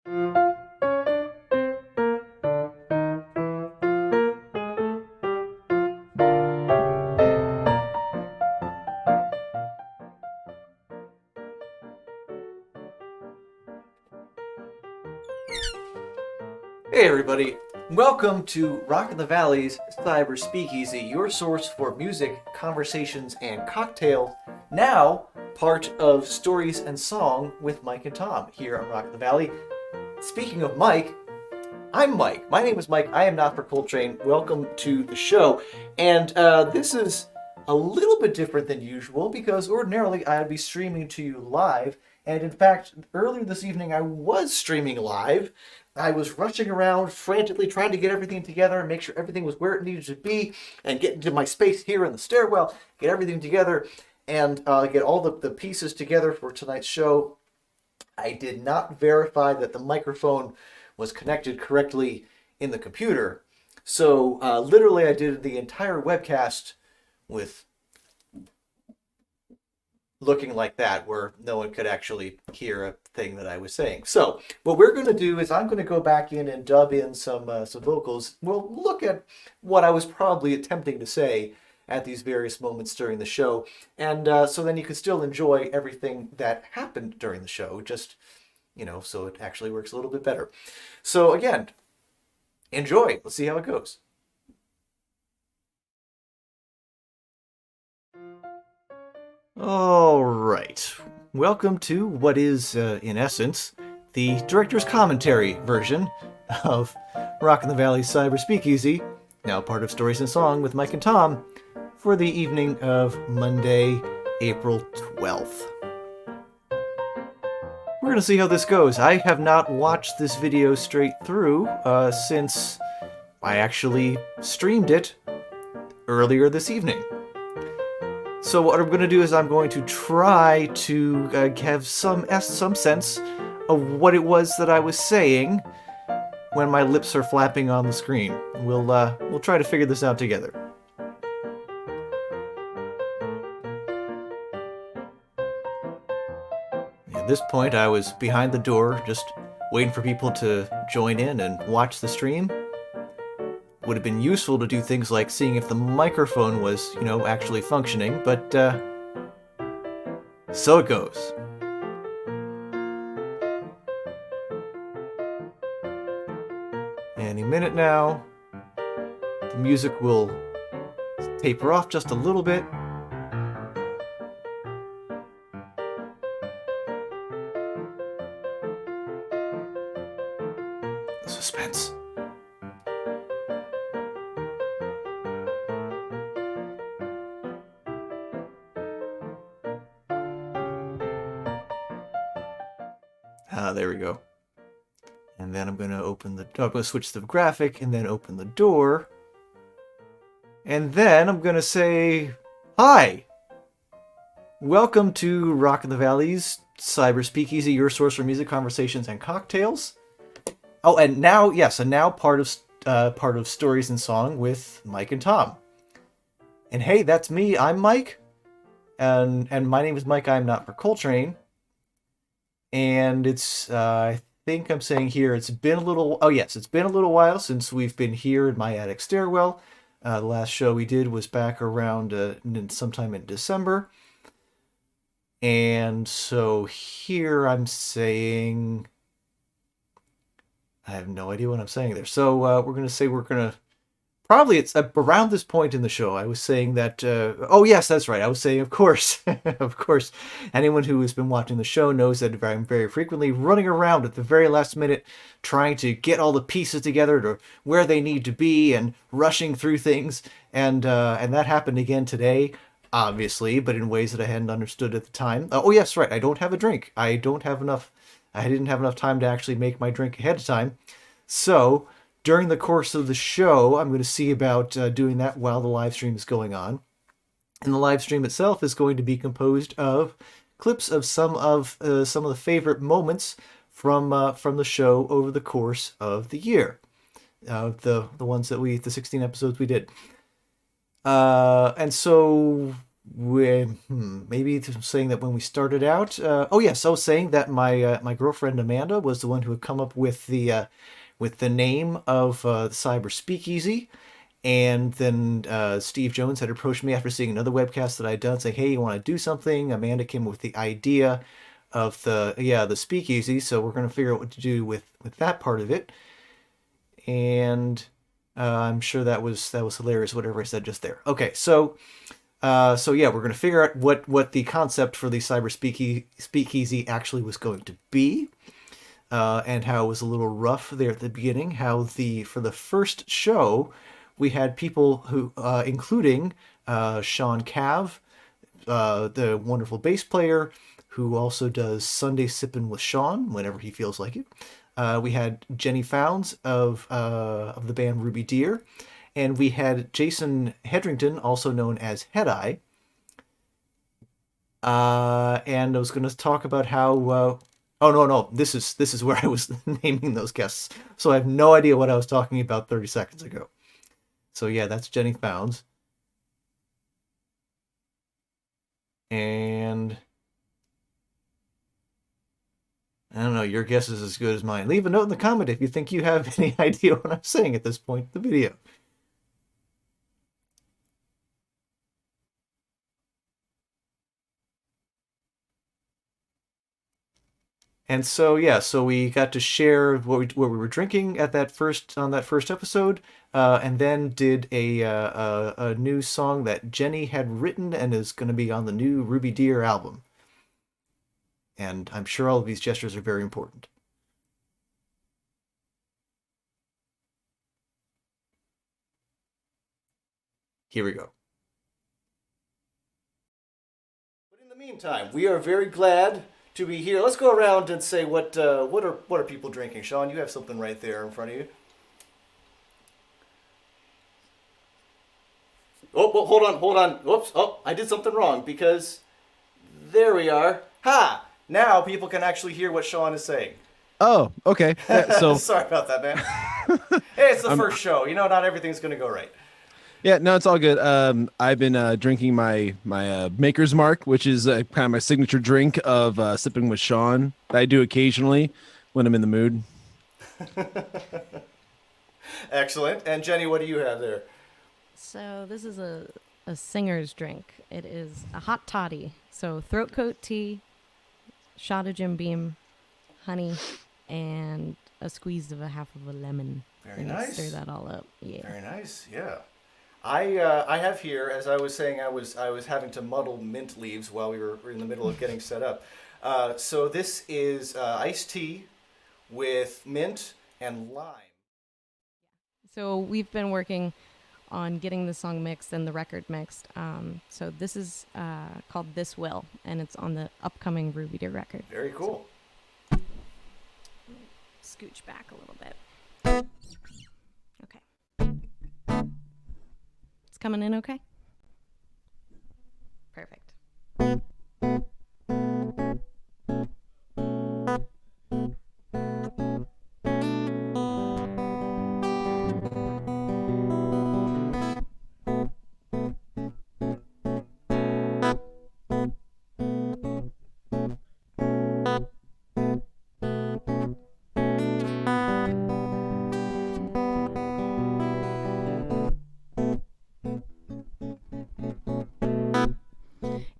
Hey everybody, welcome to Rockin' the Valley's Cyber Speakeasy, your source for music, conversations, and cocktails, now part of Stories and Song with Mike and Tom here on Rockin' the Valley. Speaking of Mike, I'm Mike. My name is Mike. I am Not For Coltrane. Welcome to the show. And this is a little bit different than usual because ordinarily I'd be streaming to you live. And in fact, earlier this evening I was streaming live. I was rushing around frantically trying to get everything together and make sure everything was where it needed to be and get into my space here in the stairwell, get everything together and get all the pieces together for tonight's show. I did not verify that the microphone was connected correctly in the computer. So literally I did the entire webcast with looking like that, where no one could actually hear a thing that I was saying. So what we're going to do is I'm going to go back in and dub in some vocals. We'll look at what I was probably attempting to say at these various moments during the show. And so then you can still enjoy everything that happened during the show, just, so it actually works a little bit better. So again, enjoy. Let's see how it goes. All right. Welcome to what is, in essence, the director's commentary version of Rockin' the Valley's Cyber Speakeasy, now part of Stories and Song with Mike and Tom, for the evening of Monday, April 12th. We're going to see how this goes. I have not watched this video straight through since I actually streamed it earlier this evening. So what I'm going to do is I'm going to try to have some sense of what it was that I was saying when my lips are flapping on the screen. We'll try to figure this out together. At this point, I was behind the door, just waiting for people to join in and watch the stream. Would have been useful to do things like seeing if the microphone was, actually functioning, but so it goes. Any minute now, the music will taper off just a little bit. Suspense. There we go. And then I'm going to switch the graphic and then open the door. And then I'm going to say, hi! Welcome to Rockin' the Valley's Cyber Speakeasy, your source for music, conversations, and cocktails. Oh, and now, part of Stories and Song with Mike and Tom. And hey, that's me. I'm Mike. And my name is Mike. I'm Not For Coltrane. And it's, I think I'm saying here, it's been a little while since we've been here in my attic stairwell. The last show we did was back around sometime in December. And so here I'm saying, I have no idea what I'm saying there. So probably it's around this point in the show, I was saying that, oh yes, that's right. I was saying, of course, anyone who has been watching the show knows that I'm very frequently running around at the very last minute, trying to get all the pieces together to where they need to be and rushing through things. And that happened again today, obviously, but in ways that I hadn't understood at the time. Oh yes, right. I don't have a drink. I didn't have enough time to actually make my drink ahead of time. So during the course of the show, I'm going to see about doing that while the live stream is going on. And the live stream itself is going to be composed of clips of some of the favorite moments from the show over the course of the year. The 16 episodes we did. And so Maybe saying that when we started out. Oh yes, I was saying that my girlfriend Amanda was the one who had come up with the name of the Cyber Speakeasy, and then Steve Jones had approached me after seeing another webcast that I'd done, saying, "Hey, you want to do something?" Amanda came up with the idea of the Speakeasy, so we're going to figure out what to do with that part of it, and I'm sure that was hilarious. Whatever I said just there. Okay, so yeah, we're going to figure out what the concept for the Cyber Speakeasy actually was going to be, and how it was a little rough there at the beginning. How for the first show, we had people who, including Sean Cav, the wonderful bass player, who also does Sunday Sippin' with Sean whenever he feels like it. We had Jenny Founds of the band Ruby Deer, and we had Jason Hedrington, also known as Headeye. And I was going to talk about how. Oh no, this is where I was naming those guests, so I have no idea what I was talking about 30 seconds ago. So yeah, that's Jenny Founds, and I don't know. Your guess is as good as mine. Leave a note in the comment if you think you have any idea what I'm saying at this point in the video. And so yeah, so we got to share what we were drinking at that first episode, and then did a new song that Jenny had written and is going to be on the new Ruby Deer album. And I'm sure all of these gestures are very important. Here we go. But in the meantime, we are very glad to be here. Let's go around and say what are people drinking. Sean, you have something right there in front of you. Oh, well, hold on. Whoops. Oh, I did something wrong because there we are. Ha! Now people can actually hear what Sean is saying. Oh, okay. Yeah, so Sorry about that, man. Hey, it's the first show. You know, not everything's going to go right. yeah, no, it's all good. I've been drinking my Maker's Mark, which is kind of my signature drink of sipping with Sean. That I do occasionally when I'm in the mood. Excellent. And Jenny, what do you have there? So this is a singer's drink. It is a hot toddy. So throat coat tea, shot of Jim Beam, honey, and a squeeze of a half of a lemon. Very and nice. Stir that all up. Yeah. Very nice. Yeah. I have here, as I was saying, I was having to muddle mint leaves while we were in the middle of getting set up. So this is iced tea with mint and lime. So we've been working on getting the song mixed and the record mixed. So this is called This Will, and it's on the upcoming Ruby Deer record. Very cool. So, scooch back a little bit. Okay. It's coming in okay? Perfect.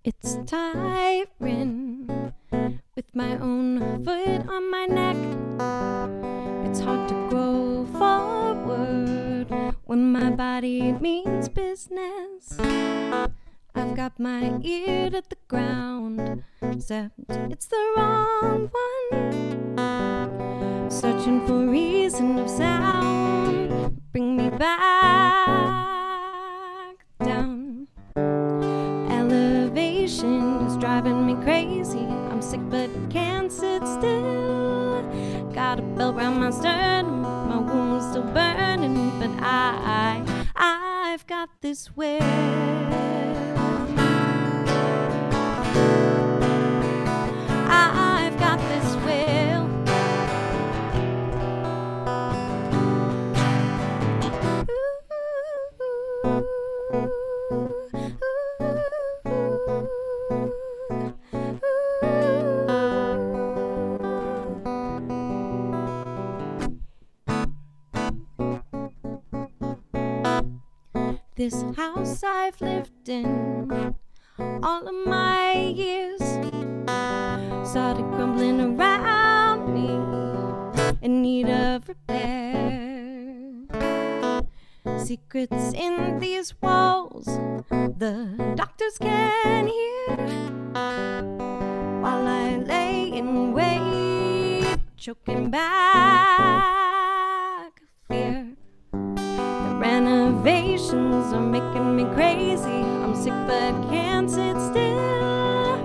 It's tiring with my own foot on my neck. It's hard to grow forward when my body means business. I've got my ear to the ground, except it's the wrong one. Searching for reason of sound, bring me back down. Elevation is driving me crazy. I'm sick but can't sit still. Got a belt round my sternum, my wound's still burning, but I've got this will. I've got this will. Ooh, ooh, ooh. This house I've lived in all of my years started crumbling around me in need of repair. Secrets in these walls the doctors can hear while I lay in wait, choking back fear. The renovations are making me crazy. I'm sick but can't sit still.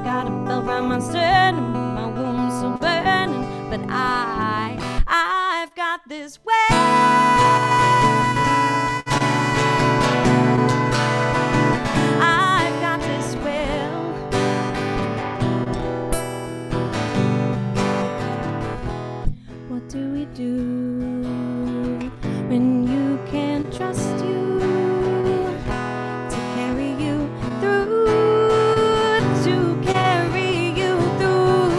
Got a bell round my sternum, my wounds still burning, but I've got this way. I've got this will. What do we do when you can't trust you to carry you through, to carry you through?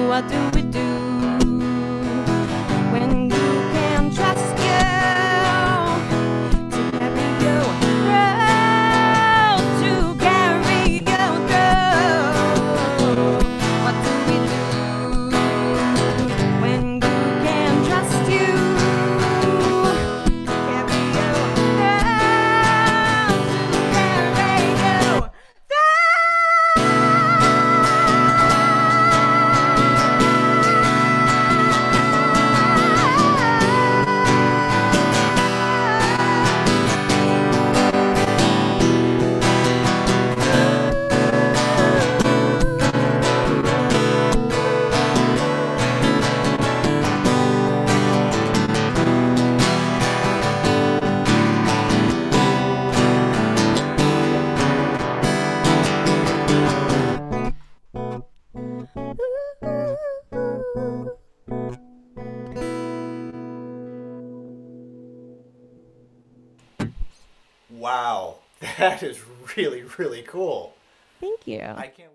What do we do when you can't trust you to carry you through, to carry you through? What do we do when you can't trust you to carry you through, to carry you Wow, that is really, really cool. Thank you. I can't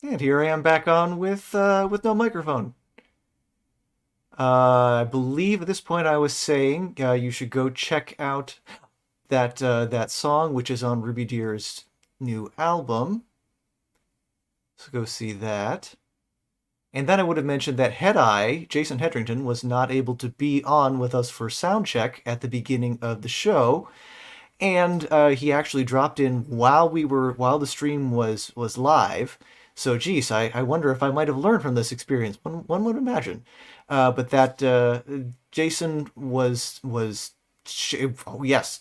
wait. And here I am back on with no microphone. I believe at this point I was saying you should go check out that song, which is on Ruby Deer's new album. So go see that. And then I would have mentioned that Headeye, Jason Hedrington, was not able to be on with us for sound check at the beginning of the show, and he actually dropped in while the stream was live. So, geez, I wonder if I might have learned from this experience. One would imagine, but that Jason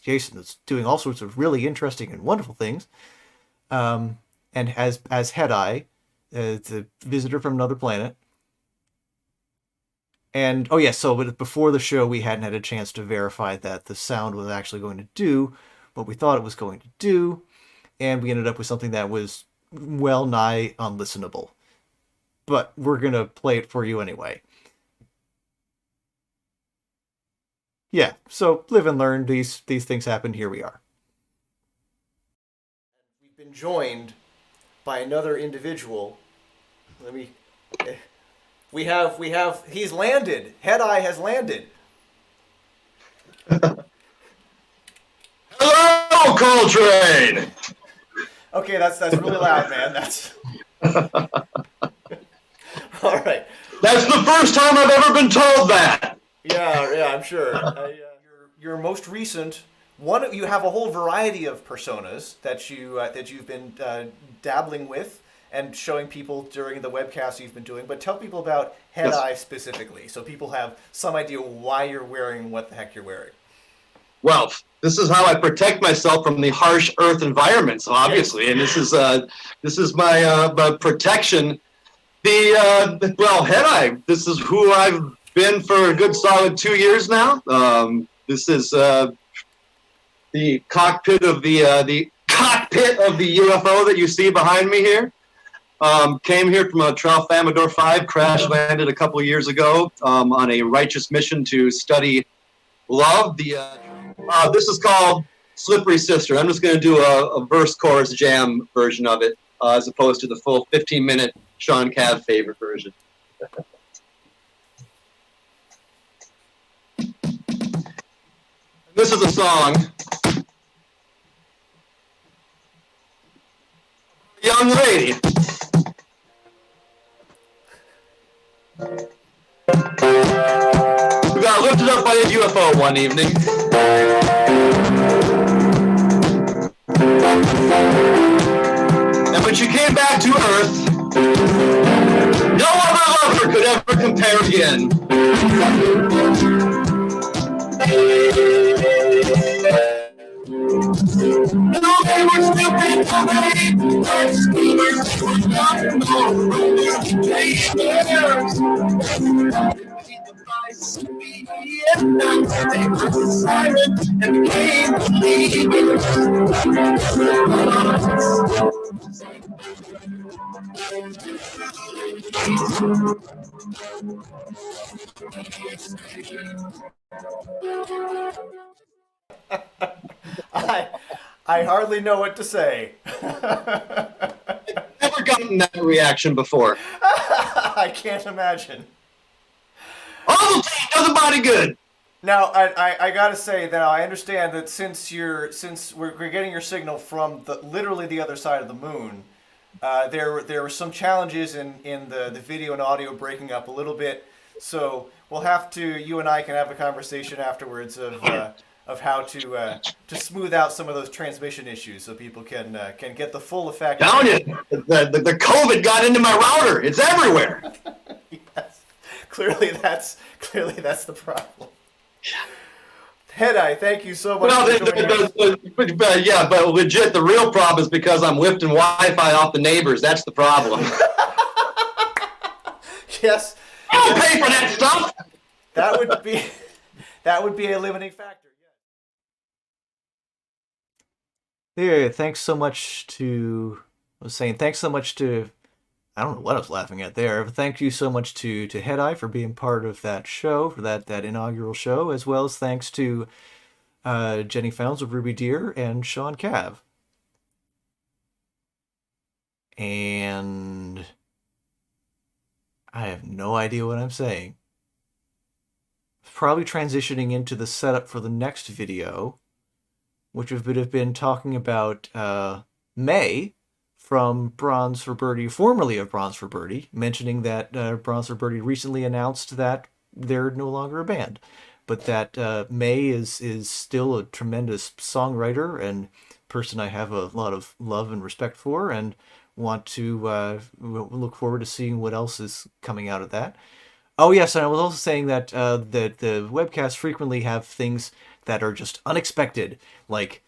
Jason is doing all sorts of really interesting and wonderful things, and as Headeye. It's a visitor from another planet. And, oh yeah, so but before the show, we hadn't had a chance to verify that the sound was actually going to do what we thought it was going to do, and we ended up with something that was well nigh unlistenable. But we're going to play it for you anyway. Yeah, so live and learn. These things happen. Here we are. We've been joined by another individual. We have he's landed. Headeye has landed. Hello, Coltrane. Okay, that's really loud, man. That's all right. That's the first time I've ever been told that. Yeah, I'm sure. Your most recent one. You have a whole variety of personas that you've been dabbling with and showing people during the webcast you've been doing. But tell people about Headeye specifically, so people have some idea why you're wearing what the heck you're wearing. Well, this is how I protect myself from the harsh Earth environments, obviously, and this is my protection. Headeye. This is who I've been for a good solid 2 years now. This is the cockpit of the UFO that you see behind me here. Came here from a Tralfamadore 5, crash landed a couple of years ago on a righteous mission to study love. This is called Slippery Sister. I'm just going to do a verse chorus jam version of it as opposed to the full 15-minute Sean Cav favorite version. This is a song. Young lady. Who got lifted up by a UFO one evening. And when she came back to Earth, no other lover could ever compare again. No, they were stupid, and became I hardly know what to say. Never gotten that reaction before. I can't imagine. Ovaltine does a body good. Now, I gotta say that I understand that since we're getting your signal from literally the other side of the moon, there were some challenges in the video and audio breaking up a little bit. So we'll have to, you and I can have a conversation afterwards of how to smooth out some of those transmission issues so people can get the full effect. Down it. The COVID got into my router. It's everywhere. Yes. Clearly that's the problem. Head-Eye, thank you so much for joining us. But legit, the real problem is because I'm lifting Wi-Fi off the neighbors. That's the problem. Yes. I don't pay for that stuff. That would be a limiting factor. Yeah, thanks so much to I don't know what I was laughing at there, but thank you so much to Head-Eye for being part of that show, for that inaugural show, as well as thanks to Jenny Founds of Ruby Deer and Sean Cav. And I have no idea what I'm saying. Probably transitioning into the setup for the next video, which would have been talking about May from Bronze for Birdie, formerly of Bronze for Birdie, mentioning that Bronze for Birdie recently announced that they're no longer a band, but that May is still a tremendous songwriter and person I have a lot of love and respect for, and want to look forward to seeing what else is coming out of that. Oh yes, and I was also saying that the webcasts frequently have things that are just unexpected, like,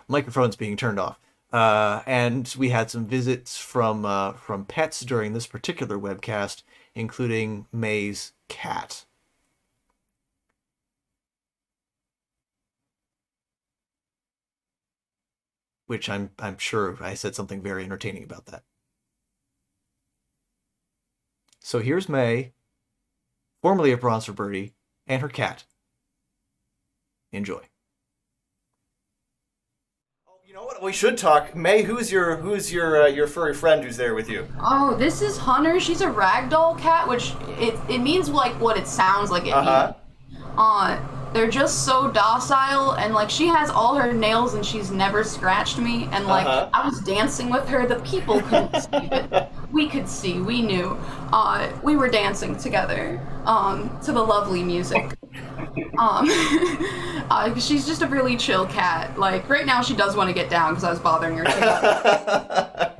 microphones being turned off. And we had some visits from pets during this particular webcast, including May's cat. Which I'm sure I said something very entertaining about that. So here's May, formerly of Bronze for Birdie, and her cat. Enjoy. You know what? We should talk. May, who's your furry friend who's there with you? Oh, this is Hunter. She's a ragdoll cat, which it means like what it sounds like it means. They're just so docile, and like she has all her nails and she's never scratched me, and like I was dancing with her, the people couldn't see it. We could see, we knew. We were dancing together to the lovely music. She's just a really chill cat. Like right now she does want to get down because I was bothering her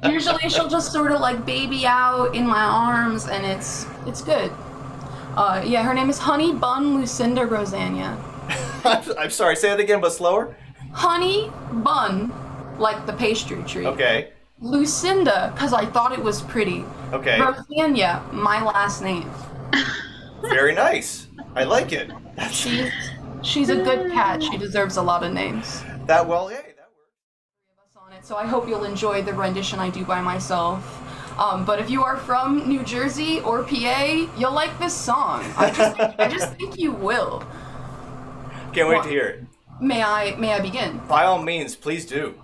too. Usually she'll just sort of like baby out in my arms, and it's good. Yeah, her name is Honey Bun Lucinda Rosanna. I'm sorry, say that again, but slower. Honey Bun, like the pastry treat. Okay. Lucinda, because I thought it was pretty. Okay. Rosanna, my last name. Very nice. I like it. She's a good cat. She deserves a lot of names. That works. So I hope you'll enjoy the rendition I do by myself. But if you are from New Jersey or PA, you'll like this song. I just think you will. Can't wait to hear it. May I begin? By all means, please do.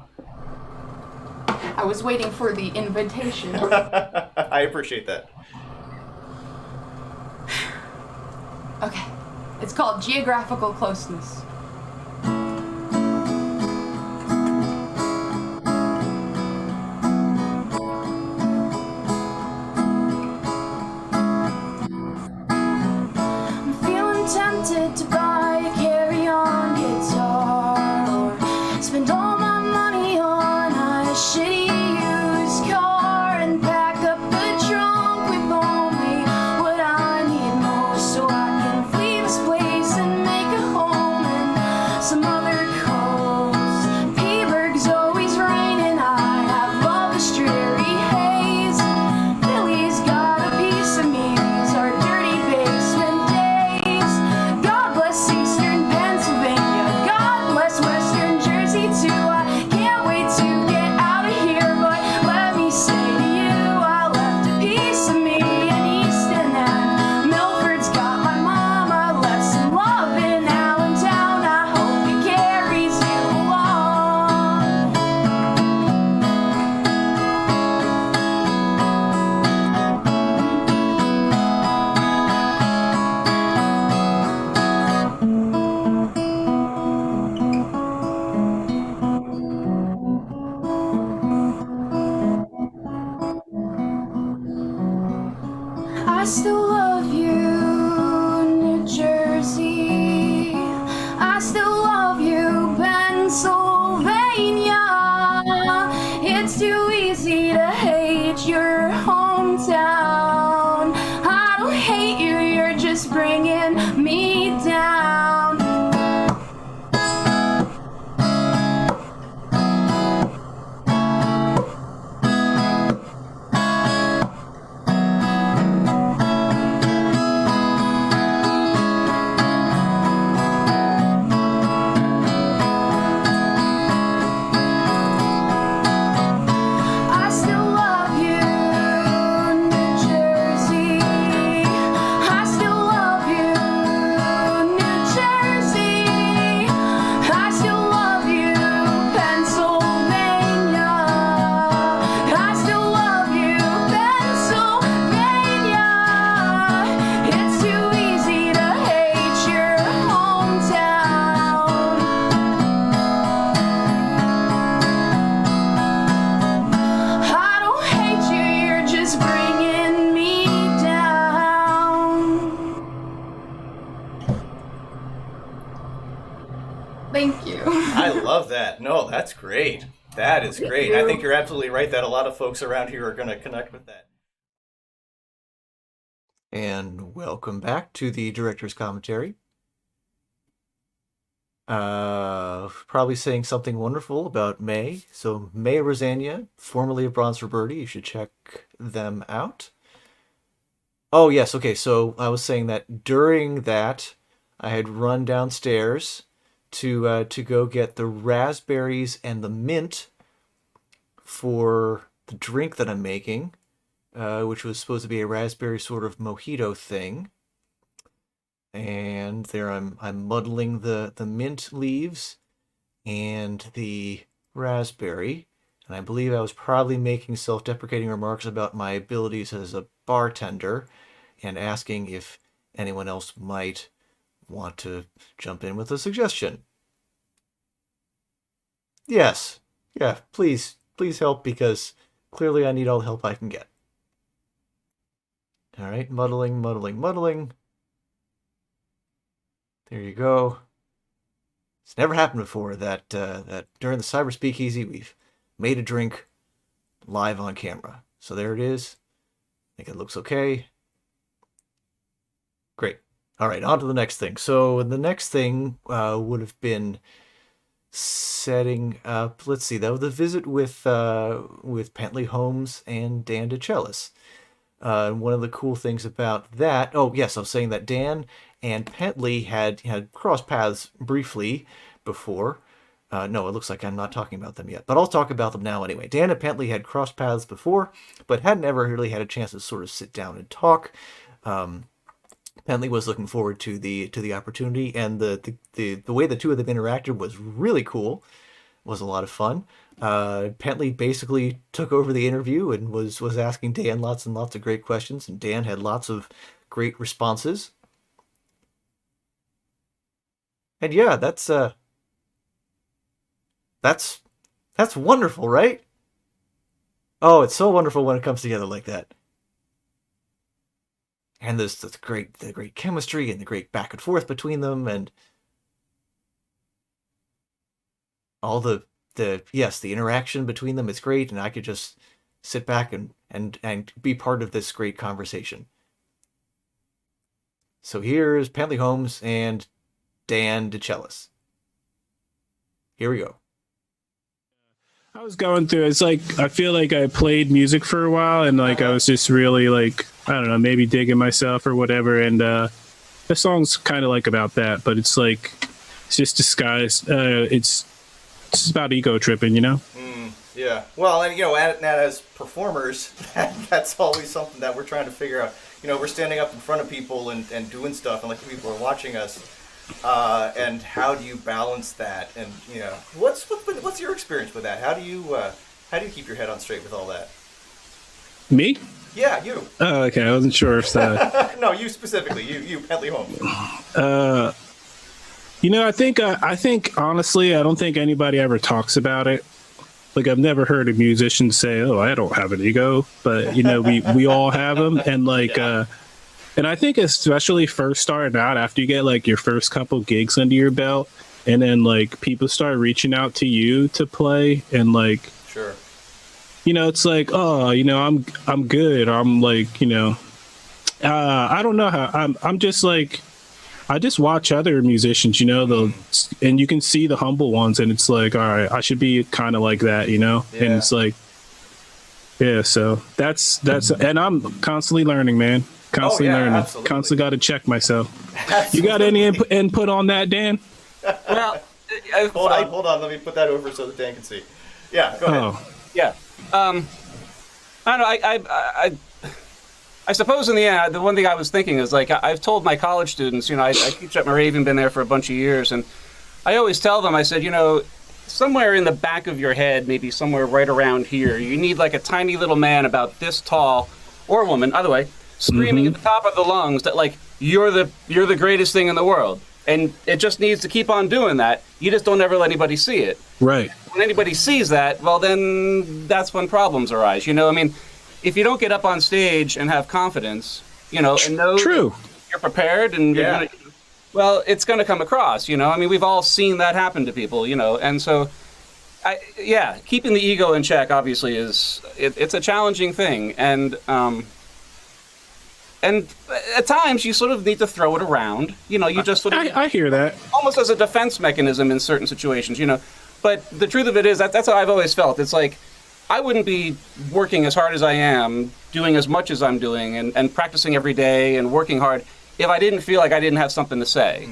I was waiting for the invitation. I appreciate that. Okay. It's called Geographical Closeness. I still love you, New Jersey. I still love you, Pennsylvania. It's too easy to hate your hometown. I don't hate you, you're just bringing me down. Thank you. I love that. No, that's great. That is great. I think you're absolutely right that a lot of folks around here are going to connect with that. And welcome back to the director's commentary. Probably saying something wonderful about May. So May Rosania, formerly of Bronze for Birdie, you should check them out. Oh yes, okay. So I was saying that during that, I had run downstairs to go get the raspberries and the mint for the drink that I'm making, which was supposed to be a raspberry sort of mojito thing. And there I'm muddling the mint leaves and the raspberry. And I believe I was probably making self-deprecating remarks about my abilities as a bartender and asking if anyone else might want to jump in with a suggestion. Yes. Yeah, please help, because clearly I need all the help I can get. All right, muddling. There you go. It's never happened before that during the Cyber Speakeasy we've made a drink live on camera. So there it is. I think it looks okay. Great. All right, on to the next thing. So the next thing would have been setting up, let's see, that was the visit with Pentley Holmes and Dan DeChellis. One of the cool things about that, oh yes, I was saying that Dan and Pentley had crossed paths briefly before. No, it looks like I'm not talking about them yet, but I'll talk about them now anyway. Dan and Pentley had crossed paths before, but hadn't ever really had a chance to sort of sit down and talk. Pentley was looking forward to the opportunity, and the way the two of them interacted was really cool. It was a lot of fun. Pentley basically took over the interview and was asking Dan lots and lots of great questions, and Dan had lots of great responses. And yeah, that's wonderful, right? Oh, it's so wonderful when it comes together like that. And there's the great chemistry and the great back and forth between them, and all the interaction between them is great, and I could just sit back and be part of this great conversation. So here's Pentley Holmes and Dan DeChellis. Here we go. I was going through, it's like, I feel like I played music for a while, and like I was just really like, I don't know, maybe digging myself or whatever, and the song's kind of like about that, but it's like, it's just disguised, it's just about ego tripping, you know? Yeah. Well, and as performers, that's always something that we're trying to figure out. We're standing up in front of people and doing stuff, and like people are watching us. And how do you balance that? And what's your experience with that? How do you keep your head on straight with all that? Me? Yeah, you. Oh, okay. I wasn't sure if that. No, you specifically. You Pentley Holmes. I think honestly, I don't think anybody ever talks about it. Like, I've never heard a musician say, "Oh, I don't have an ego," but we all have them, and like. And I think especially first starting out, after you get like your first couple gigs under your belt, and then like people start reaching out to you to play, and like, Sure. you know, it's like, oh, you know, I'm good. I'm like, you know, I don't know how I'm just like, I just watch other musicians, you know, and you can see the humble ones, and it's like, all right, I should be kind of like that, you know? Yeah. And it's like, yeah, so that's, and I'm constantly learning, man. Constantly learning. Absolutely. Constantly got to check myself. Absolutely. You got any input on that, Dan? Well, Hold on. Let me put that over so that Dan can see. Yeah, go ahead. Oh, yeah. I don't know. I suppose in the end, the one thing I was thinking is like I've told my college students, you know, I teach at Moravian, been there for a bunch of years, and I always tell them, I said, you know, somewhere in the back of your head, maybe somewhere right around here, you need like a tiny little man about this tall, or woman, either way, screaming at the top of the lungs that like you're the greatest thing in the world, and it just needs to keep on doing that. You just don't ever let anybody see it. right. When anybody sees that, well, then that's when problems arise. You know, I mean, if you don't get up on stage and have confidence, you know, and know True. you're prepared and you're gonna, well, it's going to come across, you know. I mean, we've all seen that happen to people, you know, and so, keeping the ego in check obviously it's a challenging thing, and at times you sort of need to throw it around, you know. You just sort of I hear that. almost as a defense mechanism in certain situations, you know. But the truth of it is that's how I've always felt. It's like I wouldn't be working as hard as I am, doing as much as I'm doing, and practicing every day and working hard if I didn't feel like I didn't have something to say.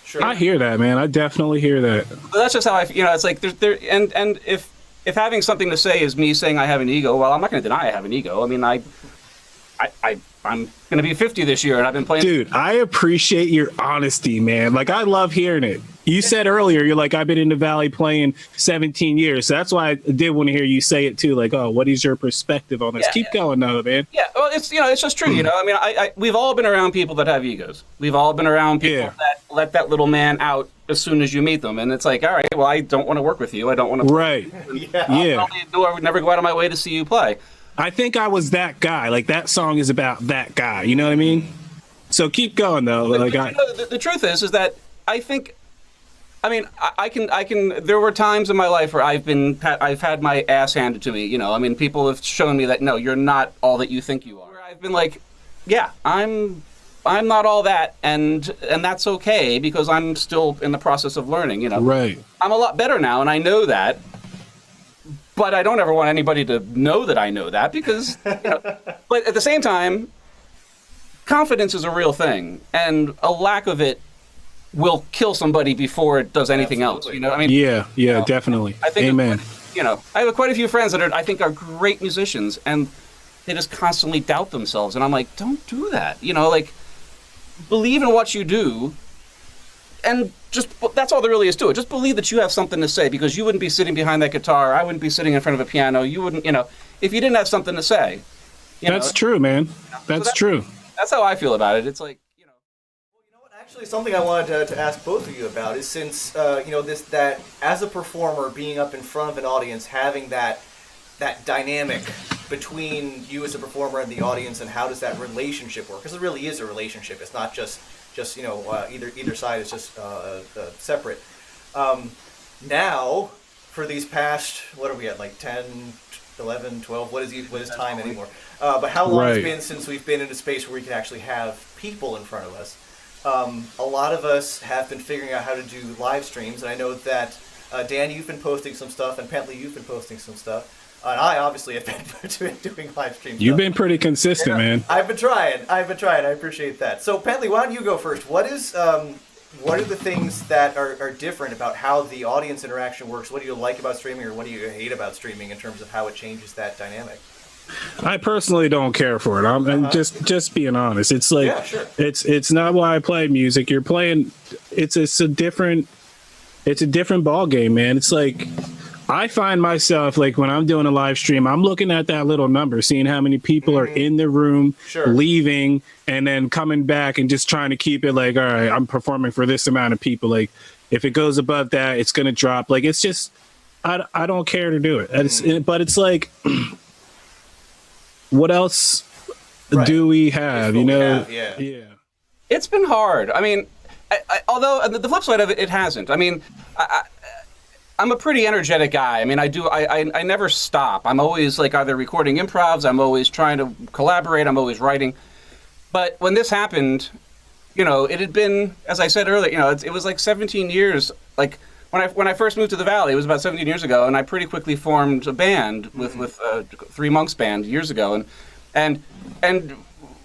Sure. I hear that, man. I definitely hear that. But that's just how you know, it's like and if having something to say is me saying I have an ego, well, I'm not going to deny I have an ego. I mean, I'm going to be 50 this year, and I've been playing. Dude, I appreciate your honesty, man. Like, I love hearing it. You said earlier, you're like, I've been in the Valley playing 17 years. So that's why I did want to hear you say it too. Like, oh, what is your perspective on this? Keep going, though, man. Yeah, well, it's, you know, it's just true. You know, I mean, we've all been around people that have egos. We've all been around people that let that little man out as soon as you meet them, and it's like, all right, well, I don't want to work with you. I don't want to. Right. I would never go out of my way to see you play. I think I was that guy. Like, that song is about that guy. You know what I mean? So keep going, though. But, you know, the truth is that I think, I mean, I can. There were times in my life where I've had my ass handed to me. You know, I mean, people have shown me that no, you're not all that you think you are. Where I've been like, yeah, I'm not all that, and that's okay because I'm still in the process of learning. You know, right? I'm a lot better now, and I know that. But I don't ever want anybody to know that I know that because, you know. But at the same time, confidence is a real thing, and a lack of it will kill somebody before it does anything else. You know, I mean, yeah, definitely. I think Amen. You know, I have quite a few friends that I think are great musicians, and they just constantly doubt themselves, and I'm like, don't do that. You know, like, believe in what you do, and that's all there really is to it. Just believe that you have something to say, because you wouldn't be sitting behind that guitar. I wouldn't be sitting in front of a piano. You wouldn't, you know, if you didn't have something to say. That's true, man. That's true. That's how I feel about it. It's like, you know. Well, you know what? Actually, something I wanted to ask both of you about is since you know that as a performer, being up in front of an audience, having that dynamic between you as a performer and the audience, and how does that relationship work? Because it really is a relationship. It's not just you know either side is just separate. Now, for these past, what are we at, like 10, 11, 12? What is time anymore? But how long it's been since we've been in a space where we can actually have people in front of us? A lot of us have been figuring out how to do live streams, and I know that Dan, you've been posting some stuff, and Pentley, you've been posting some stuff. And I obviously have been doing live streams. You've been pretty consistent, man. I've been trying. I appreciate that. So, Pentley, why don't you go first? What are the things that are different about how the audience interaction works? What do you like about streaming, or what do you hate about streaming in terms of how it changes that dynamic? I personally don't care for it. I'm just being honest. It's like it's not why I play music. You're playing. It's a different ball game, man. It's like, I find myself, like, when I'm doing a live stream, I'm looking at that little number, seeing how many people are in the room, leaving, and then coming back, and just trying to keep it like, all right, I'm performing for this amount of people. Like, if it goes above that, it's going to drop. Like, it's just, I don't care to do it. But it's like, what else? do we have? You know, yeah. It's been hard. I mean, although the flip side of it, it hasn't. I mean, I'm a pretty energetic guy. I mean, I never stop. I'm always like either recording improvs, I'm always trying to collaborate, I'm always writing. But when this happened, you know, it had been, as I said earlier, you know, it was like 17 years. Like when I first moved to the Valley, it was about 17 years ago, and I pretty quickly formed a band with Three Monks Band years ago, and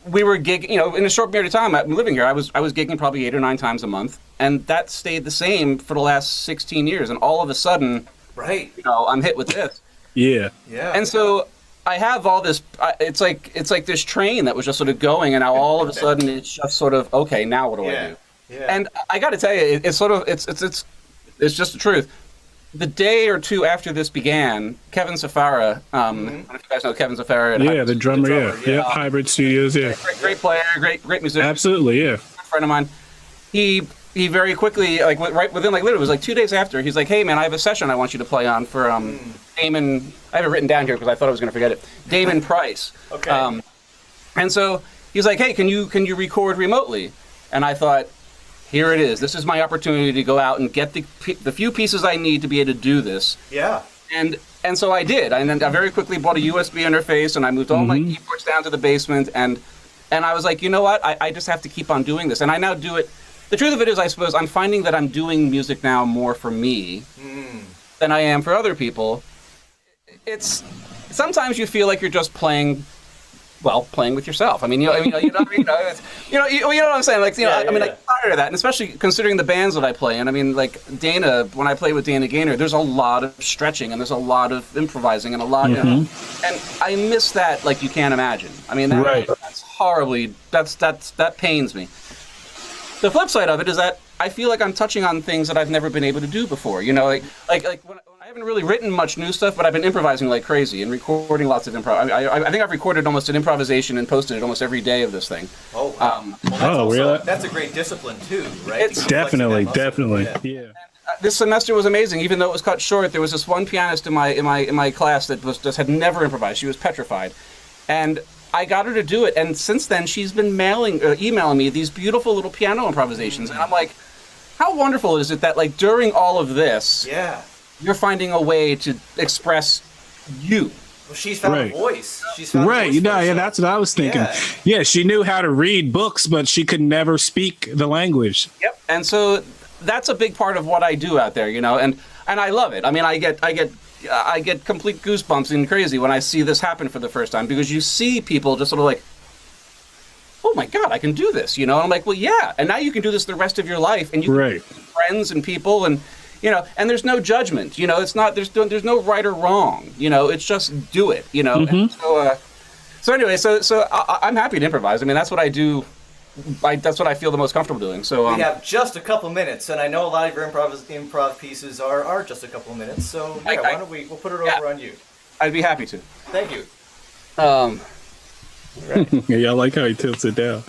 we were gigging, you know, in a short period of time. I'm living here. I was gigging probably 8 or 9 times a month, and that stayed the same for the last 16 years. And all of a sudden, right, you know, I'm hit with this. Yeah. And so I have all this. It's like this train that was just sort of going, and now all of a sudden it's just sort of okay. Now what do I do? Yeah. And I got to tell you, it's sort of it's just the truth. The day or two after this began, Kevin Safara, I don't know if you guys know Kevin Safara. Yeah, the drummer, yeah. Hybrid Studios, yeah. Great player, great musician. Absolutely, yeah. Good friend of mine. He very quickly, like right within, like literally, it was like 2 days after. He's like, "Hey man, I have a session I want you to play on for Damon." I have it written down here because I thought I was going to forget it. Damon Price. Okay. And so he's like, "Hey, can you record remotely?" And I thought, here it is. This is my opportunity to go out and get the few pieces I need to be able to do this. Yeah. And so I did. And then I very quickly bought a USB interface, and I moved all my keyboards down to the basement. And I was like, you know what? I just have to keep on doing this. And I now do it. The truth of it is, I suppose, I'm finding that I'm doing music now more for me than I am for other people. It's sometimes you feel like you're just playing with yourself. I mean, you know what I'm saying? Like, I mean, I'm tired of that, and especially considering the bands that I play in. I mean, like Dana, when I play with Dana Gaynor, there's a lot of stretching and there's a lot of improvising and a lot, and I miss that like you can't imagine. I mean, that's horribly, that pains me. The flip side of it is that I feel like I'm touching on things that I've never been able to do before. You know, like when I haven't really written much new stuff, but I've been improvising like crazy and recording lots of improv. I think I've recorded almost an improvisation and posted it almost every day of this thing. Oh, wow. Really? That's a great discipline too, right? It's definitely. Yeah. This semester was amazing, even though it was cut short. There was this one pianist in my class that had never improvised. She was petrified, and I got her to do it. And since then, she's been emailing me these beautiful little piano improvisations, and I'm like, how wonderful is it that like during all of this, you're finding a way to express you. Well, she's found a voice. She's found a voice that's what I was thinking. Yeah, she knew how to read books, but she could never speak the language. Yep. And so that's a big part of what I do out there, you know, and I love it. I mean, I get complete goosebumps and crazy when I see this happen for the first time, because you see people just sort of like, oh my God, I can do this, you know. And I'm like, well, yeah, and now you can do this the rest of your life, and you can meet friends and people, and you know, and there's no judgment, you know. It's not there's no right or wrong, you know. It's just do it, you know. And so anyway, so I'm happy to improvise. I mean, that's what I do. That's what I feel the most comfortable doing. So we have just a couple minutes, and I know a lot of your improv pieces are just a couple minutes. So why don't we'll put it over on you? I'd be happy to. Thank you. Right. Yeah, I like how he tilts it down.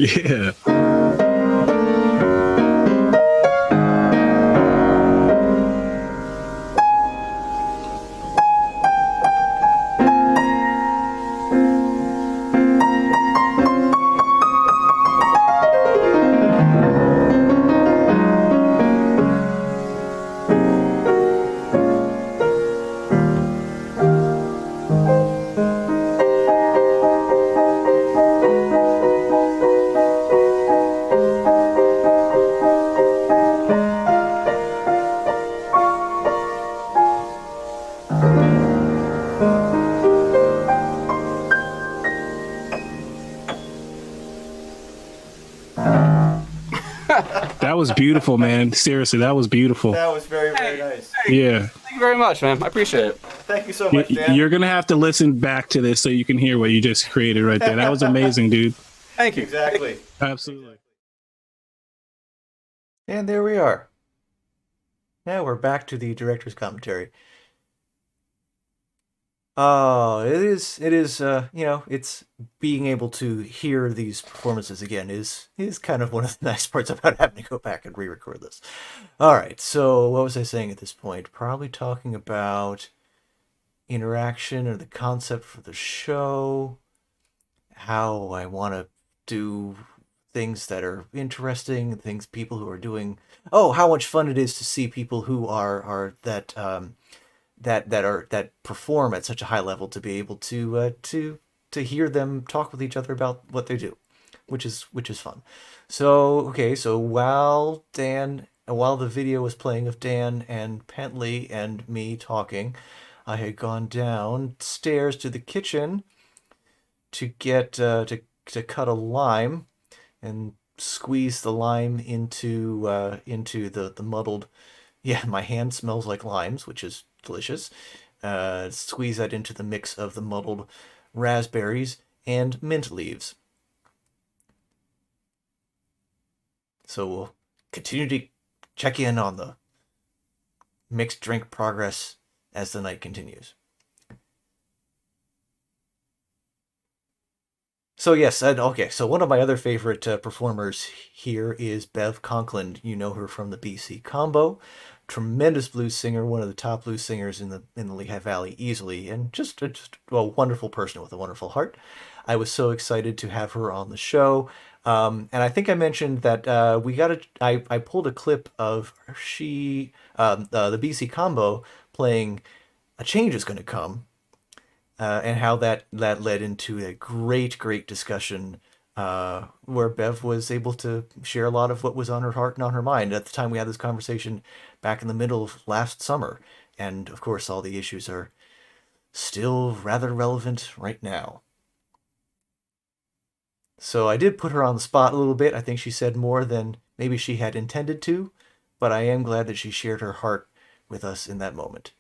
Yeah. That was beautiful, man. Seriously, that was beautiful. That was very, very nice. Yeah. Thank you very much, man. I appreciate it. Thank you so much, Dan. You're going to have to listen back to this so you can hear what you just created right there. That was amazing, dude. Thank you. Exactly. Absolutely. And there we are. Now we're back to the director's commentary. Oh, it is, it's being able to hear these performances again is kind of one of the nice parts about having to go back and re-record this. All right, so what was I saying at this point? Probably talking about interaction or the concept for the show, how I want to do things that are interesting, people who are doing. Oh, how much fun it is to see people who are that perform at such a high level, to be able to hear them talk with each other about what they do, which is fun. So okay, so while the video was playing of Dan and Pentley and me talking, I had gone downstairs to the kitchen to get to cut a lime and squeeze the lime into the muddled. Yeah, my hand smells like limes, which is delicious. Squeeze that into the mix of the muddled raspberries and mint leaves. So we'll continue to check in on the mixed drink progress as the night continues. So yes, okay, so one of my other favorite performers here is Bev Conklin. You know her from the BC Combo. Tremendous blues singer, one of the top blues singers in the Lehigh Valley easily, and just a wonderful person with a wonderful heart. I was so excited to have her on the show. And I think I mentioned that I pulled a clip of the BC Combo playing A Change Is Gonna Come, and how that led into a great discussion where Bev was able to share a lot of what was on her heart and on her mind. At the time we had this conversation back in the middle of last summer, and of course all the issues are still rather relevant right now. So I did put her on the spot a little bit. I think she said more than maybe she had intended to, but I am glad that she shared her heart with us in that moment.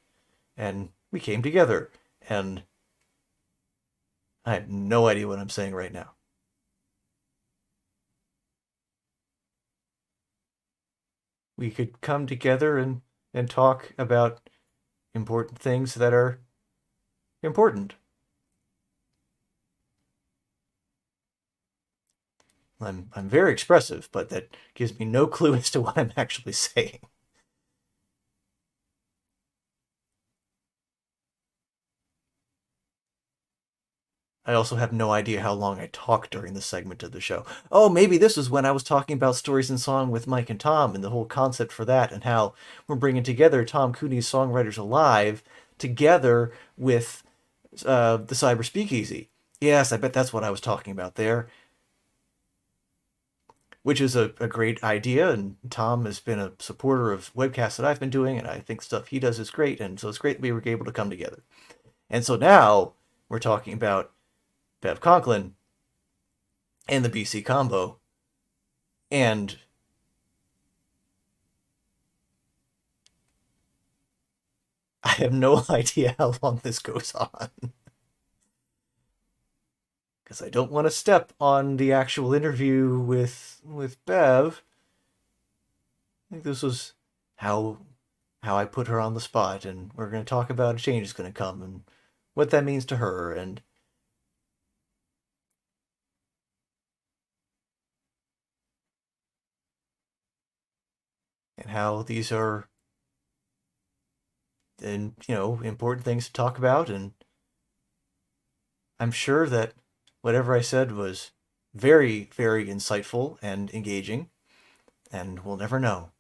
And we came together, and I have no idea what I'm saying right now. We could come together and talk about important things that are important. I'm very expressive, but that gives me no clue as to what I'm actually saying. I also have no idea how long I talked during this segment of the show. Oh, maybe this was when I was talking about Stories in Song with Mike and Tom and the whole concept for that, and how we're bringing together Tom Cooney's Songwriters Alive together with the Cyber Speakeasy. Yes, I bet that's what I was talking about there. Which is a great idea, and Tom has been a supporter of webcasts that I've been doing, and I think stuff he does is great, and so it's great that we were able to come together. And so now we're talking about Bev Conklin and the BC Combo, and I have no idea how long this goes on. because I don't want to step on the actual interview with Bev. I think this was how I put her on the spot, and we're going to talk about a change is going to come and what that means to her, and how these are, and important things to talk about. And I'm sure that whatever I said was very, very insightful and engaging, and we'll never know.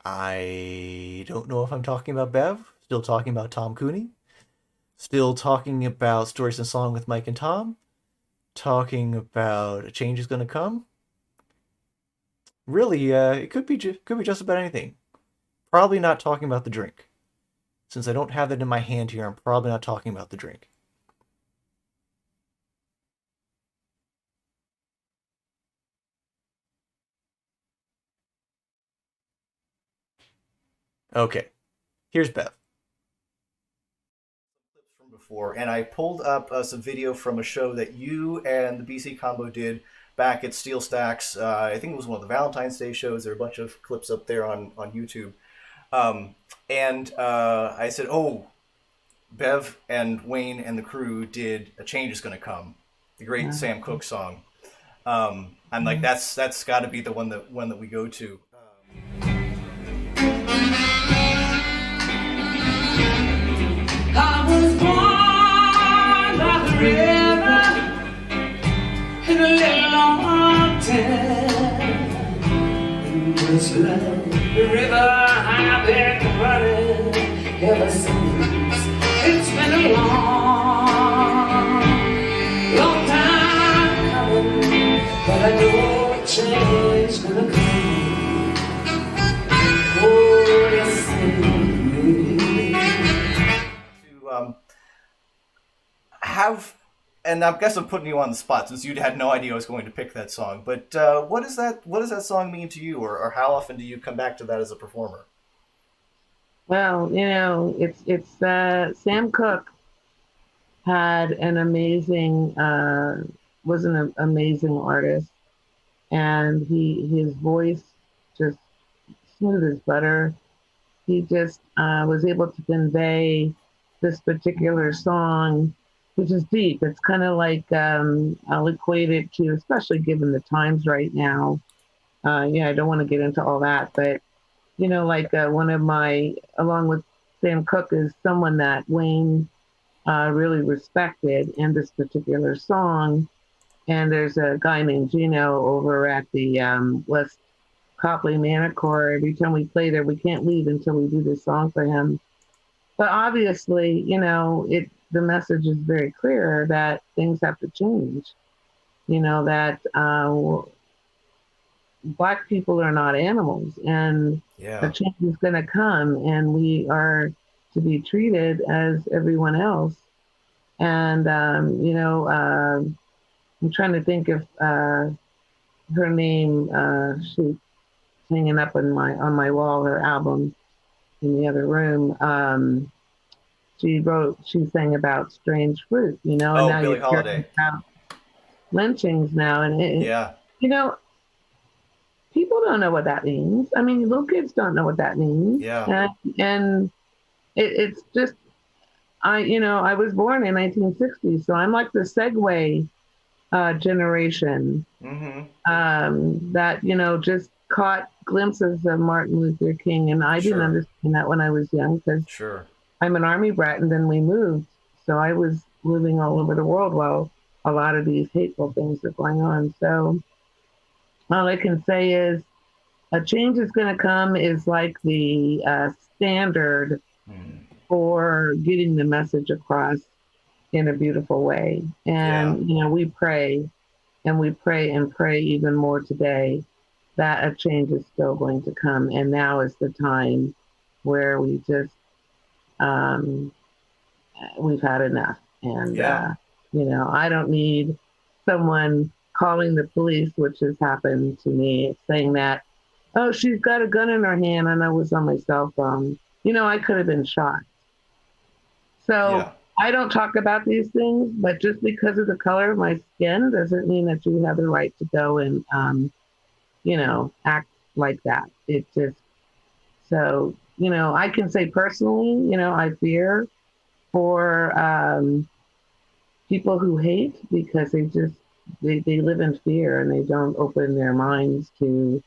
I don't know if I'm talking about Bev, still talking about Tom Cooney, still talking about Stories and Song with Mike and Tom, talking about A Change is Gonna Come. Really, it could be just about anything. Probably not talking about the drink. Since I don't have that in my hand here, I'm probably not talking about the drink. Okay, here's Bev. Clips from before, and I pulled up some video from a show that you and the BC Combo did back at Steel Stacks. I think it was one of the Valentine's Day shows. There are a bunch of clips up there on YouTube. And I said, oh, Bev and Wayne and the crew did A Change is Gonna Come, the great Sam Cooke song. I'm like, that's got to be the one that we go to. I was born by the river in a little mountain. This love, the river I've been running ever since. It's been a long, long time coming, but I know a change is gonna come. Oh, yes, have, and I guess I'm putting you on the spot since you had no idea I was going to pick that song, but what does that song mean to you, or how often do you come back to that as a performer? Well, it's Sam Cooke had an amazing was an amazing artist, and his voice just smooth as butter. He just was able to convey this particular song, which is deep. It's kind of like I'll equate it to, especially given the times right now. I don't want to get into all that, but like one of my, along with Sam Cooke, is someone that Wayne really respected in this particular song. And there's a guy named Gino over at the West Copley Manicure. Every time we play there, we can't leave until we do this song for him. But obviously, the message is very clear that things have to change. That Black people are not animals, and a change is going to come, and we are to be treated as everyone else. And I'm trying to think of her name. She's hanging up on my wall, her album in the other room. She sang about Strange Fruit, and now Billie you're Holiday. About lynchings now, and people don't know what that means. I mean, little kids don't know what that means. Yeah. And it's just, I was born in 1960, so I'm like the Segway generation that, just caught glimpses of Martin Luther King. And I didn't understand that when I was young, because I'm an Army brat, and then we moved. So I was living all over the world while a lot of these hateful things are going on. So all I can say is A Change is Going to Come is like the standard for getting the message across in a beautiful way. And, we pray, and we pray and pray even more today that a change is still going to come. And now is the time where we just, we've had enough. And, I don't need someone calling the police, which has happened to me, saying that, oh, she's got a gun in her hand, and I was on my cell phone. I could have been shot. So I don't talk about these things, but just because of the color of my skin doesn't mean that you have the right to go and, act like that. It just, so, I can say personally, I fear for people who hate because they live in fear and they don't open their minds to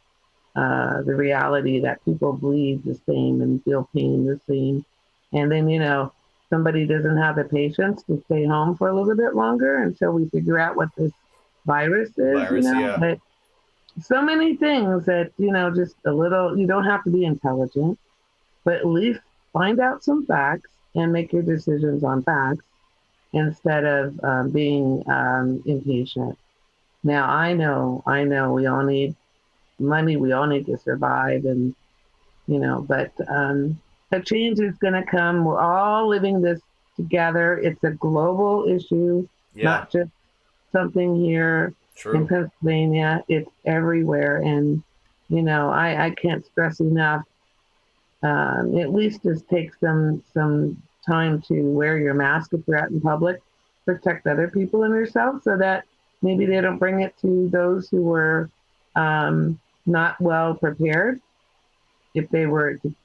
the reality that people bleed the same and feel pain the same. And then, somebody doesn't have the patience to stay home for a little bit longer until we figure out what this virus is, But so many things that, just a little, you don't have to be intelligent, but at least find out some facts and make your decisions on facts instead of being impatient. Now, I know we all need money, we all need to survive, and, but a change is going to come. We're all living this together. It's a global issue, not just something here in Pennsylvania. It's everywhere. And, I can't stress enough. At least just take some time to wear your mask if you're out in public, protect other people and yourself so that maybe they don't bring it to those who were not well prepared if they were to,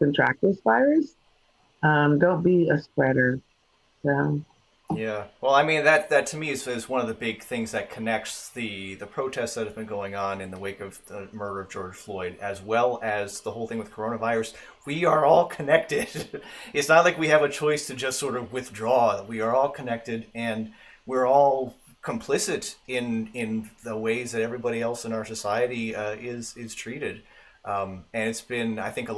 contract this virus. Don't be a spreader. So. Yeah. Well, I mean, that to me is one of the big things that connects the protests that have been going on in the wake of the murder of George Floyd, as well as the whole thing with coronavirus. We are all connected. It's not like we have a choice to just sort of withdraw. We are all connected, and we're all complicit in the ways that everybody else in our society is treated. And it's been, I think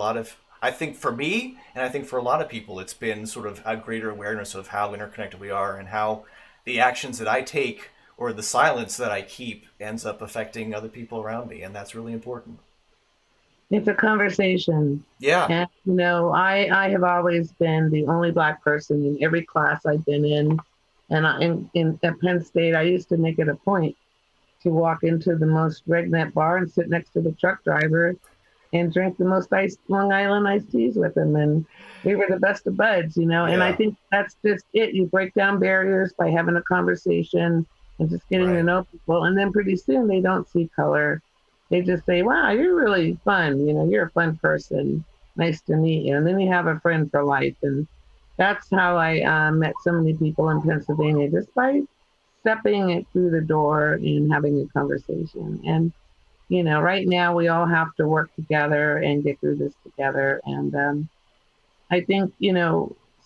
for me, and I think for a lot of people, it's been sort of a greater awareness of how interconnected we are and how the actions that I take or the silence that I keep ends up affecting other people around me. And that's really important. It's a conversation. Yeah. And, I have always been the only Black person in every class I've been in. And at Penn State, I used to make it a point to walk into the most redneck bar and sit next to the truck driver and drink the most Long Island iced teas with him. And we were the best of buds, And I think that's just it. You break down barriers by having a conversation and just getting to know people. And then pretty soon they don't see color. They just say, wow, you're really fun. You're a fun person. Nice to meet you. And then you have a friend for life. And that's how I met so many people in Pennsylvania, just by stepping it through the door and having a conversation. And right now we all have to work together and get through this together. And I think,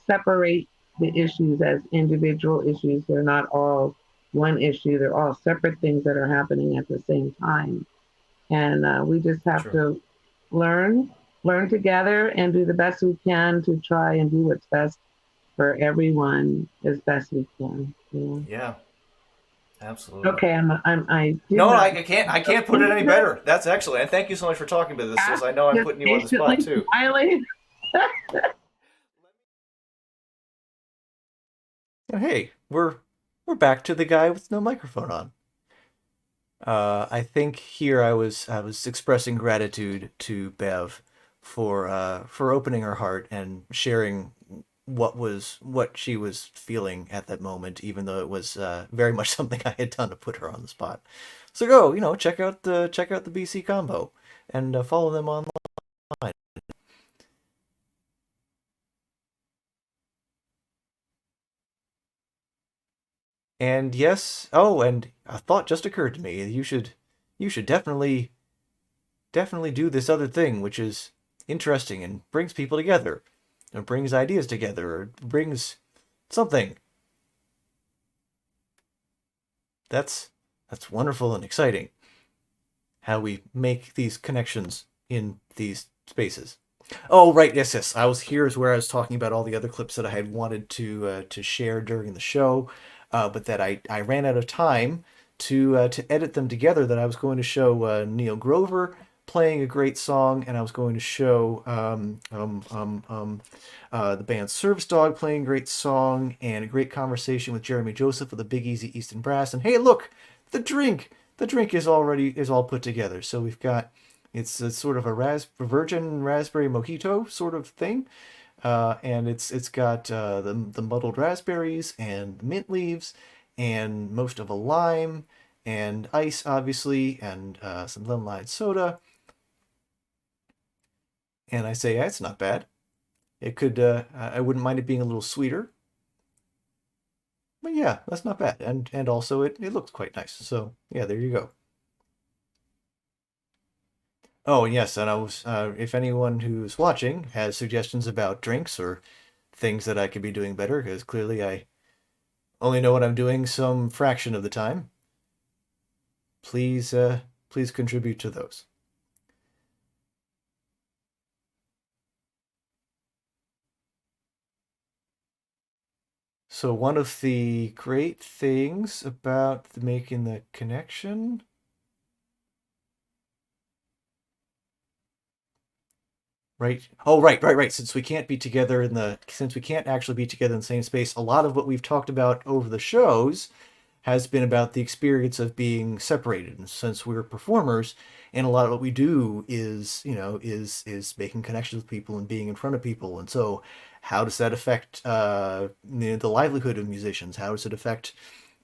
separate the issues as individual issues. They're not all one issue. They're all separate things that are happening at the same time. And we just have to learn together and do the best we can to try and do what's best for everyone as best we can. Yeah. Absolutely. Okay, I can't put it any better. That's excellent. And thank you so much for talking about this, because I know I'm putting you on the spot too. Hey, we're back to the guy with no microphone on. I think here I was expressing gratitude to Bev for opening her heart and sharing what she was feeling at that moment, even though it was very much something I had done to put her on the spot. So go, check out the BC Combo and follow them online. And yes, and a thought just occurred to me. You should definitely do this other thing, which is interesting and brings people together. It brings ideas together, or brings something. That's wonderful and exciting. How we make these connections in these spaces. Oh, right, yes. Here's where I was talking about all the other clips that I had wanted to share during the show, but that I ran out of time to edit them together. That I was going to show Neil Grover playing a great song, and I was going to show the band Service Dog playing a great song, and a great conversation with Jeremy Joseph of the Big Easy Easton Brass. And hey, look, the drink. The drink is all put together. So we've got it's a sort of a virgin raspberry mojito sort of thing, and it's got the muddled raspberries and mint leaves and most of a lime and ice, obviously, and some lemon lime soda. And I say, yeah, it's not bad. It could, I wouldn't mind it being a little sweeter. But yeah, that's not bad. And also it looks quite nice. So yeah, there you go. Oh, and yes, and I was, if anyone who's watching has suggestions about drinks or things that I could be doing better, because clearly I only know what I'm doing some fraction of the time, please contribute to those. So one of the great things about making the connection right. Oh, right. Since we can't actually be together in the same space, a lot of what we've talked about over the shows has been about the experience of being separated. And since we're performers, and a lot of what we do is, is making connections with people and being in front of people. And so how does that affect the livelihood of musicians? How does it affect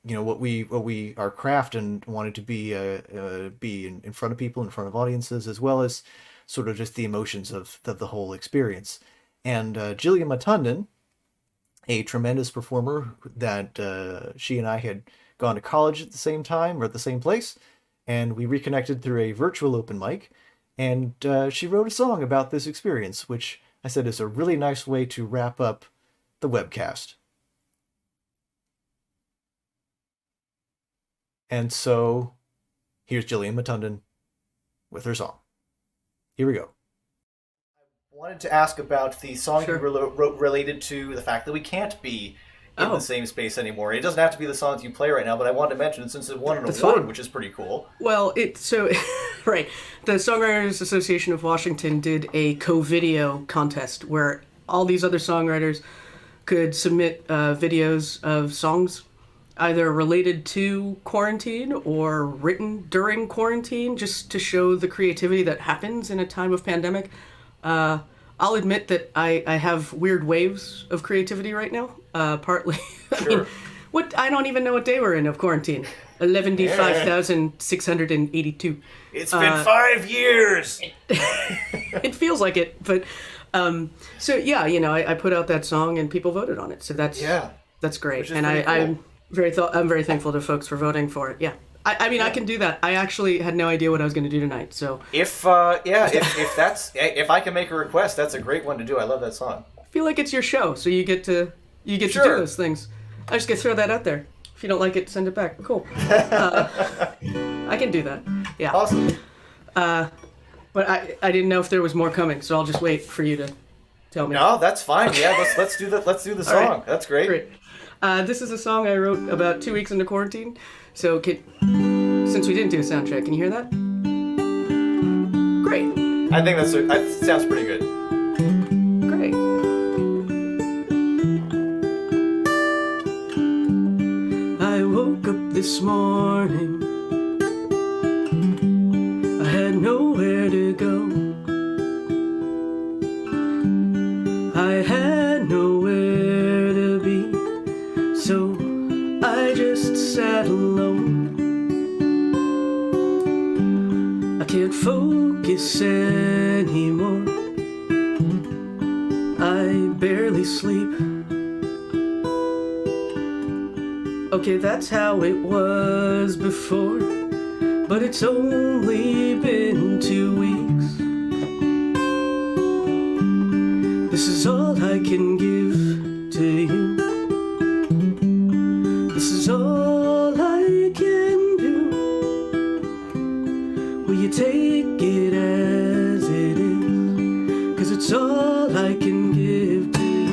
what we our craft and wanted to be in front of people, in front of audiences, as well as sort of just the emotions of the whole experience. And Jillian Matundan, a tremendous performer that she and I had gone to college at the same time or at the same place, and we reconnected through a virtual open mic, and she wrote a song about this experience, which I said is a really nice way to wrap up the webcast. And so here's Jillian Matundan with her song. Here we go. I wanted to ask about the song you wrote related to the fact that we can't be in the same space anymore. It doesn't have to be the songs you play right now, but I wanted to mention it since it won an award, which is pretty cool. Well, right. The Songwriters Association of Washington did a co-video contest where all these other songwriters could submit videos of songs either related to quarantine or written during quarantine, just to show the creativity that happens in a time of pandemic. I'll admit that I have weird waves of creativity right now. Partly, Sure. I don't even know what day we're in of quarantine. 11,682. It's been 5 years. It feels like it, but so yeah, I put out that song and people voted on it. So that's great, and I'm very thankful to folks for voting for it. Yeah. I can do that. I actually had no idea what I was going to do tonight. So if I can make a request, that's a great one to do. I love that song. I feel like it's your show, so you get to do those things. I just get to throw that out there. If you don't like it, send it back. Cool. I can do that. Yeah. Awesome. But I didn't know if there was more coming, so I'll just wait for you to tell me. No, that's fine. Yeah, let's do that. Let's do the song. Right. That's great. Great. This is a song I wrote about 2 weeks into quarantine. So since we didn't do a sound check, can you hear that? Great. I think that sounds pretty good. Great. I woke up this morning. I had nowhere to go. I had nowhere to be. So I just sat alone. I can't focus anymore. I barely sleep. Okay, that's how it was before, but it's only been 2 weeks. This is all I can give to you. This is all I can do. Will you take it as it is? 'Cause it's all I can give to you.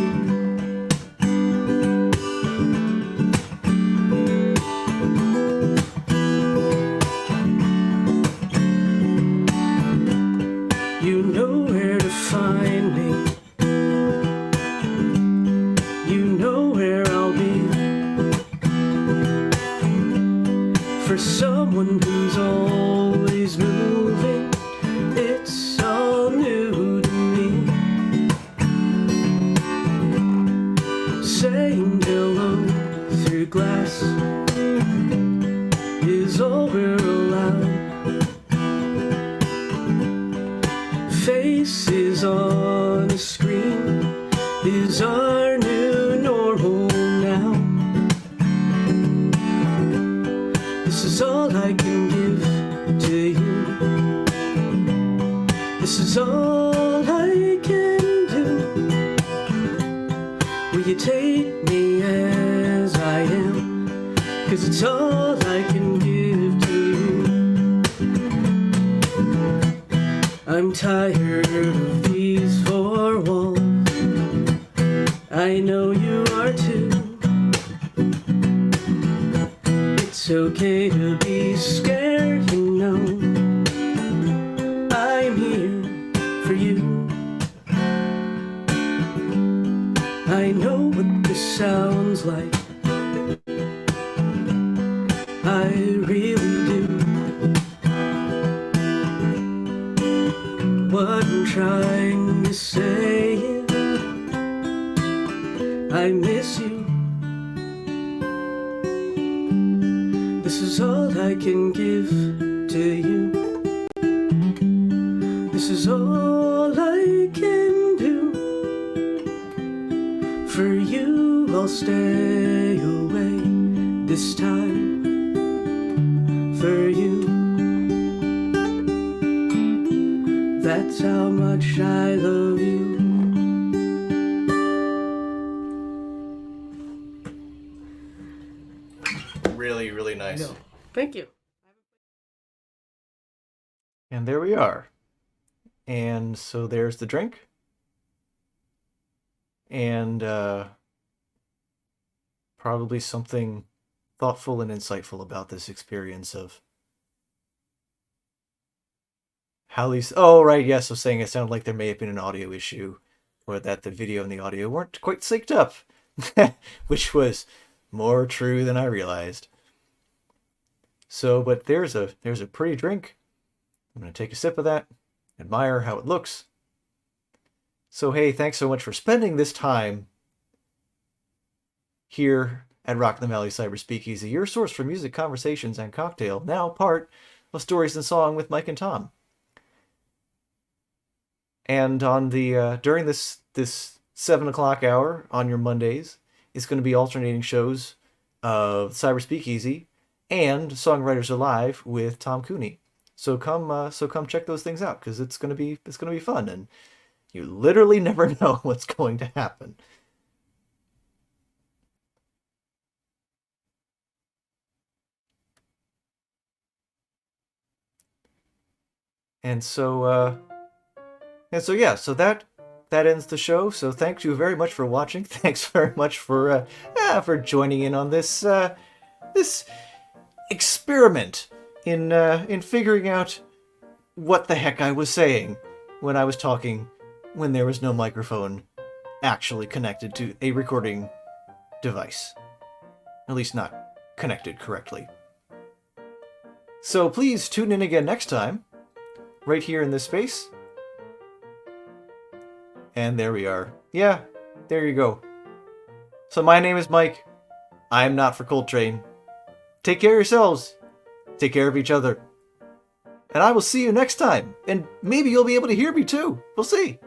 You know where to find me. You know where I'll be. For so always moving. It's all new to me. Saying hello through glass is all we're allowed. Faces on a screen is our new normal now. This is all I can give to you. This is all I can do. Will you take me as I am? 'Cause it's all I can give to you. I'm tired of these four walls. I know you are too. It's okay to be scared, you know. I'm here for you. I know what this sounds like. I really do. What I'm trying to say is I miss you. This is all I can give to you. This is all I can do. For you, I'll stay away this time. For you, that's how much I love you. Really, really nice. No. Thank you. And there we are. And so there's the drink. And probably something thoughtful and insightful about this experience of Hallie's. Oh, right, yes, I was saying it sounded like there may have been an audio issue, or that the video and the audio weren't quite synced up, which was more true than I realized. So, but there's a pretty drink. I'm going to take a sip of that, admire how it looks. So, hey, thanks so much for spending this time here at Rock in the Valley Cyber Speakeasy, your source for music, conversations, and cocktail, now part of Stories and Song with Mike and Tom. And on the during this 7 o'clock hour on your Mondays, it's going to be alternating shows of Cyber Speakeasy and Songwriters Alive with Tom Cooney. So come check those things out, because it's gonna be fun, and you literally never know what's going to happen. And so yeah, so that ends the show. So thank you very much for watching. Thanks very much for joining in on this this experiment in figuring out what the heck I was saying when I was talking when there was no microphone actually connected to a recording device. At least not connected correctly. So please tune in again next time, right here in this space. And there we are. Yeah, there you go. So my name is Mike. I'm Not For Coltrane. Take care of yourselves. Take care of each other. And I will see you next time. And maybe you'll be able to hear me too. We'll see.